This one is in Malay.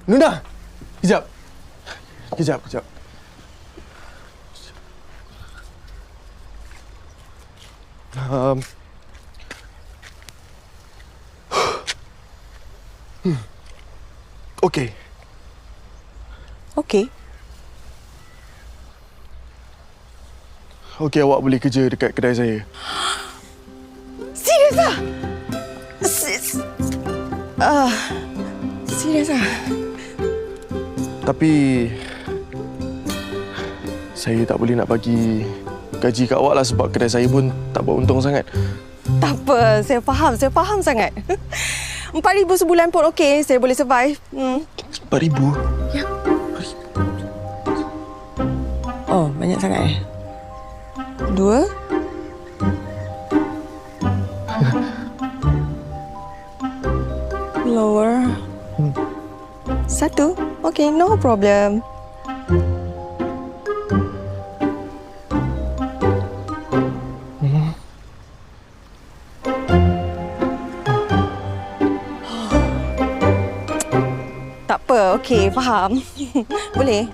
Nuna! Kejap. Kejap. Okey. Okey. Okey, awak boleh kerja dekat kedai saya. Serius ah? Serius ah? Tapi saya tak boleh nak bagi gaji kat awak lah sebab kedai saya pun tak beruntung sangat. Tak apa, saya faham sangat. 4,000 sebulan pun okey, saya boleh survive. 4,000? Ya. Oh, banyak sangat 2? Lower. 1? Okey, no problem. Tak apa, okey, faham. Boleh?